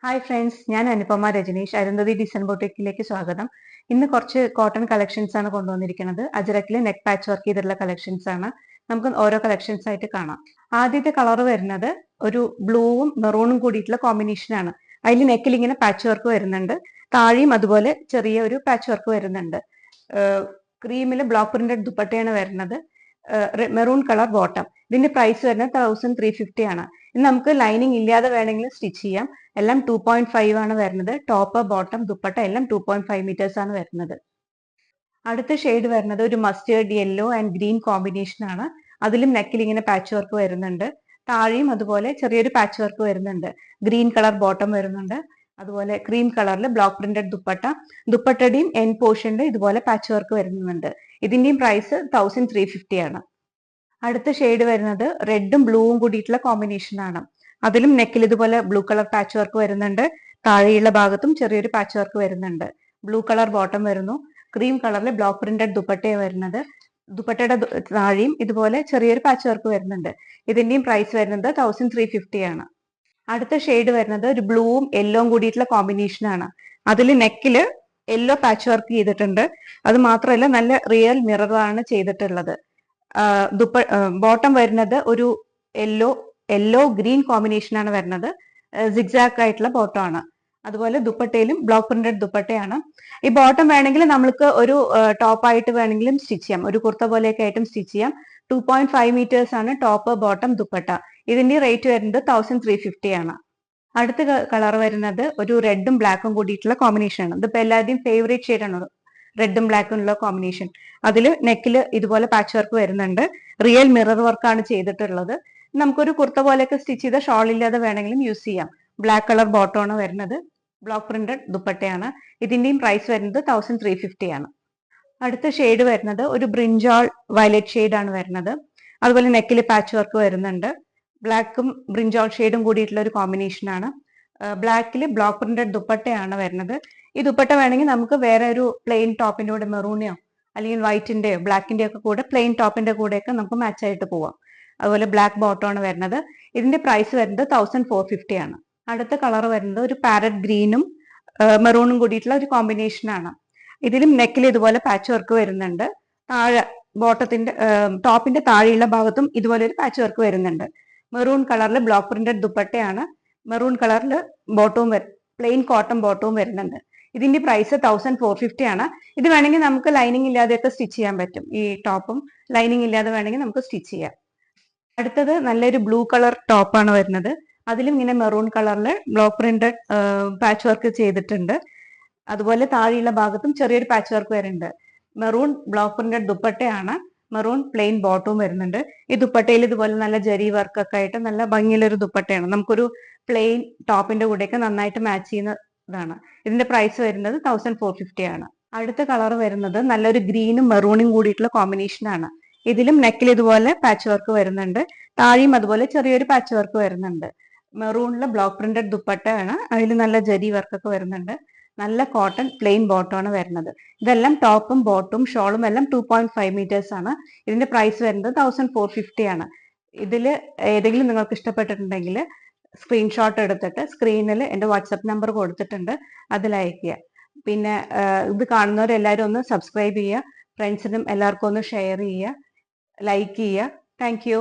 Hi friends, ഞാൻ Anupama Rajneesh. Arundhati design ബൊട്ടിക്കിലേക്ക് സ്വാഗതം. ഇന്ന് കുറച്ച് കോട്ടൺ കളക്ഷൻസ് ആണ് കൊണ്ടുവന്നിരിക്കുന്നത്. അജരക്കിൽ നെക്ക് പാച്ച് വർക്ക് ചെയ്തിട്ടുള്ള കളക്ഷൻസ് ആണ്. നമുക്ക് ഓരോ കളക്ഷൻസ് ആയിട്ട് കാണാം. ആദ്യത്തെ കളർ വരുന്നത് ഒരു ബ്ലൂവും മെറൂണും കൂടിയിട്ടുള്ള കോമ്പിനേഷൻ ആണ്. അതിൽ നെക്കിൽ ഇങ്ങനെ പാച്ച് വർക്ക് വരുന്നുണ്ട്. താഴെയും അതുപോലെ ചെറിയ ഒരു പാച്ച് വർക്ക് വരുന്നുണ്ട്. ക്രീമിൽ ബ്ലോക്ക് പ്രിന്റഡ് ദുപ്പട്ടയാണ് വരുന്നത്. Maroon colour bottom. ഇതിന്റെ പ്രൈസ് വരുന്നത് 1350 ആണ്. ഇത് നമുക്ക് ലൈനിങ് ഇല്ലാതെ വേണമെങ്കിൽ സ്റ്റിച്ച് ചെയ്യാം. എല്ലാം 2.5 ആണ് വരുന്നത്. ടോപ്പ് ബോട്ടം ദുപ്പട്ട എല്ലാം 2.5 മീറ്റേഴ്സ് ആണ് വരുന്നത്. അടുത്ത ഷെയ്ഡ് വരുന്നത് ഒരു mustard yellow and green combination ആണ്. അതിലും നെക്കിൽ ഇങ്ങനെ പാച്ച് വർക്ക് വരുന്നുണ്ട്. താഴെയും അതുപോലെ ചെറിയൊരു പാച്ച് വർക്ക് വരുന്നുണ്ട്. ഗ്രീൻ കളർ ബോട്ടം വരുന്നുണ്ട്. അതുപോലെ ക്രീം കളറിൽ ബ്ലോക്ക് പ്രിന്റഡ് ദുപ്പട്ട. ദുപ്പട്ടയുടെയും എൻ പോർഷനിൽ ഇതുപോലെ പാച്ച് വർക്ക് വരുന്നുണ്ട്. ഇതിന്റെയും പ്രൈസ് 1350 ആണ്. അടുത്ത ഷെയ്ഡ് വരുന്നത് റെഡും ബ്ലൂവും കൂടിയിട്ടുള്ള കോമ്പിനേഷൻ ആണ്. അതിലും നെക്കിൽ ഇതുപോലെ ബ്ലൂ കളർ പാച്ച് വർക്ക് വരുന്നുണ്ട്. താഴെയുള്ള ഭാഗത്തും ചെറിയൊരു പാച്ച് വർക്ക് വരുന്നുണ്ട്. ബ്ലൂ കളർ ബോട്ടം വരുന്നു. ക്രീം കളറിൽ ബ്ലോക്ക് പ്രിന്റഡ് ദുപ്പട്ടയാണ് വരുന്നത്. ദുപ്പട്ടയുടെ താഴെയും ഇതുപോലെ ചെറിയൊരു പാച്ച് വർക്ക് വരുന്നുണ്ട്. ഇതിന്റെയും പ്രൈസ് വരുന്നത് 1350 ആണ്. അടുത്ത ഷെയ്ഡ് വരുന്നത് ഒരു ബ്ലൂവും യെല്ലോവും കൂടിയിട്ടുള്ള കോമ്പിനേഷൻ ആണ്. അതിൽ നെക്കില് യെല്ലോ പാച്ച് വർക്ക് ചെയ്തിട്ടുണ്ട്. അത് മാത്രമല്ല നല്ല റിയൽ മിററാണ് ചെയ്തിട്ടുള്ളത്. ബോട്ടം വരുന്നത് ഒരു യെല്ലോ ഗ്രീൻ കോമ്പിനേഷൻ ആണ് വരുന്നത്. സിഗ്സാക് ആയിട്ടുള്ള ബോട്ടം ആണ്. അതുപോലെ ദുപ്പട്ടയിലും ബ്ലോക്ക് പ്രിന്റഡ് ദുപ്പട്ടയാണ്. ഈ ബോട്ടം വേണമെങ്കിൽ നമ്മൾക്ക് ഒരു ടോപ്പ് ആയിട്ട് വേണമെങ്കിലും സ്റ്റിച്ച് ചെയ്യാം. ഒരു കുർത്ത പോലെയൊക്കെ ആയിട്ടും സ്റ്റിച്ച് ചെയ്യാം. 2.5 മീറ്റേഴ്സ് ആണ് ടോപ്പ് ബോട്ടം ദുപ്പട്ട. ഇതിന്റെ റേറ്റ് വരുന്നത് 1350 ആണ്. അടുത്ത കളർ വരുന്നത് ഒരു റെഡും ബ്ലാക്കും കൂടിയിട്ടുള്ള കോമ്പിനേഷൻ ആണ്. ഇതിപ്പോ എല്ലാവരുടെയും ഫേവറേറ്റ് ഷെയ്ഡ് ആണ് റെഡും ബ്ലാക്കും ഉള്ള കോമ്പിനേഷൻ. അതിൽ നെക്കിൽ ഇതുപോലെ പാച്ച് വർക്ക് വരുന്നുണ്ട്. റിയൽ മിറർ വർക്കാണ് ചെയ്തിട്ടുള്ളത്. നമുക്കൊരു കുർത്ത പോലെയൊക്കെ സ്റ്റിച്ച് ചെയ്ത ഷോൾ ഇല്ലാതെ വേണമെങ്കിലും യൂസ് ചെയ്യാം. ബ്ലാക്ക് കളർ ബോട്ടം ആണ് വരുന്നത്. ബ്ലോക്ക് പ്രിന്റഡ് ദുപ്പട്ടയാണ്. ഇതിന്റെയും പ്രൈസ് വരുന്നത് 1350 ആണ്. അടുത്ത ഷെയ്ഡ് വരുന്നത് ഒരു ബ്രിഞ്ചാൾ വയലറ്റ് ഷെയ്ഡ് ആണ് വരുന്നത്. അതുപോലെ നെക്കിൽ പാച്ച് വർക്ക് വരുന്നുണ്ട്. ബ്ലാക്കും ബ്രിഞ്ചാൾ ഷെയ്ഡും കൂടിയിട്ടുള്ള ഒരു കോമ്പിനേഷൻ ആണ്. ബ്ലാക്കിൽ ബ്ലോക്ക് പ്രിന്റഡ് ദുപ്പട്ടയാണ് വരുന്നത്. ഈ ദുപ്പട്ട വേണമെങ്കിൽ നമുക്ക് വേറെ ഒരു പ്ലെയിൻ ടോപ്പിന്റെ കൂടെ മെറൂണിയോ അല്ലെങ്കിൽ വൈറ്റിന്റെയോ ബ്ലാക്കിന്റെയോ ഒക്കെ കൂടെ പ്ലെയിൻ ടോപ്പിന്റെ കൂടെയൊക്കെ നമുക്ക് മാച്ച് ആയിട്ട് പോവാം. അതുപോലെ ബ്ലാക്ക് ബോട്ടം ആണ് വരുന്നത്. ഇതിന്റെ പ്രൈസ് വരുന്നത് 1450 ആണ്. അടുത്ത കളർ വരുന്നത് ഒരു പാരറ്റ് ഗ്രീനും മെറൂണും കൂടിയിട്ടുള്ള ഒരു കോമ്പിനേഷൻ ആണ്. ഇതിലും നെക്കിൽ ഇതുപോലെ പാച്ച് വർക്ക് വരുന്നുണ്ട്. താഴെ ബോട്ടത്തിന്റെ ടോപ്പിന്റെ താഴെയുള്ള ഭാഗത്തും ഇതുപോലെ ഒരു പാച്ച് വർക്ക് വരുന്നുണ്ട്. മെറൂൺ കളറിൽ ബ്ലോക്ക് പ്രിന്റഡ് ദുപ്പട്ടയാണ്. മെറൂൺ കളറിൽ ബോട്ടവും പ്ലെയിൻ കോട്ടൺ ബോട്ടവും വരുന്നുണ്ട്. ഇതിന്റെ പ്രൈസ് 1450 ആണ്. ഇത് വേണമെങ്കിൽ നമുക്ക് ലൈനിങ് ഇല്ലാതെയൊക്കെ സ്റ്റിച്ച് ചെയ്യാൻ പറ്റും. ഈ ടോപ്പും ലൈനിങ് ഇല്ലാതെ വേണമെങ്കിൽ നമുക്ക് സ്റ്റിച്ച് ചെയ്യാം. അടുത്തത് നല്ലൊരു ബ്ലൂ കളർ ടോപ്പാണ് വരുന്നത്. അതിലും ഇങ്ങനെ മെറൂൺ കളറിൽ ബ്ലോക്ക് പ്രിന്റഡ് പാച്ച് വർക്ക് ചെയ്തിട്ടുണ്ട്. അതുപോലെ താഴെയുള്ള ഭാഗത്തും ചെറിയൊരു പാച്ച് വർക്ക് വരുന്നുണ്ട്. മെറൂൺ ബ്ലോക്ക് പ്രിന്റഡ് ദുപ്പട്ടയാണ്. മെറൂൺ പ്ലെയിൻ ബോട്ടവും വരുന്നുണ്ട്. ഈ ദുപ്പട്ടയിൽ ഇതുപോലെ നല്ല ജരി വർക്ക് ഒക്കെ ആയിട്ട് നല്ല ഭംഗിയുള്ളൊരു ദുപ്പട്ടയാണ്. നമുക്കൊരു പ്ലെയിൻ ടോപ്പിന്റെ കൂടെയൊക്കെ നന്നായിട്ട് മാച്ച് ചെയ്യുന്നതാണ്. ഇതിന്റെ പ്രൈസ് വരുന്നത് 1450 ആണ്. അടുത്ത കളർ വരുന്നത് നല്ലൊരു ഗ്രീനും മെറൂണും കൂടിയിട്ടുള്ള കോമ്പിനേഷൻ ആണ്. ഇതിലും നെക്കിൽ ഇതുപോലെ പാച്ച് വർക്ക് വരുന്നുണ്ട്. താഴെയും അതുപോലെ ചെറിയൊരു പാച്ച് വർക്ക് വരുന്നുണ്ട്. മെറൂണില് ബ്ലോക്ക് പ്രിന്റഡ് ദുപ്പട്ടയാണ്. അതിൽ നല്ല ജരി വർക്കൊക്കെ വരുന്നുണ്ട്. നല്ല കോട്ടൺ പ്ലെയിൻ ബോട്ടമാണ് വരുന്നത്. ഇതെല്ലാം ടോപ്പും ബോട്ടും ഷോളും എല്ലാം 2.5 മീറ്റേഴ്സ് ആണ്. ഇതിന്റെ പ്രൈസ് വരുന്നത് 1450 ആണ്. ഇതിൽ ഏതെങ്കിലും നിങ്ങൾക്ക് ഇഷ്ടപ്പെട്ടിട്ടുണ്ടെങ്കിൽ സ്ക്രീൻഷോട്ട് എടുത്തിട്ട് സ്ക്രീനിൽ എൻ്റെ വാട്സപ്പ് നമ്പർ കൊടുത്തിട്ടുണ്ട്, അതിൽ അയക്കുക. പിന്നെ ഇത് കാണുന്നവരെല്ലാവരും ഒന്ന് സബ്സ്ക്രൈബ് ചെയ്യുക. ഫ്രണ്ട്സിനും എല്ലാവർക്കും ഒന്ന് ഷെയർ ചെയ്യുക, ലൈക്ക് ചെയ്യുക. Thank you.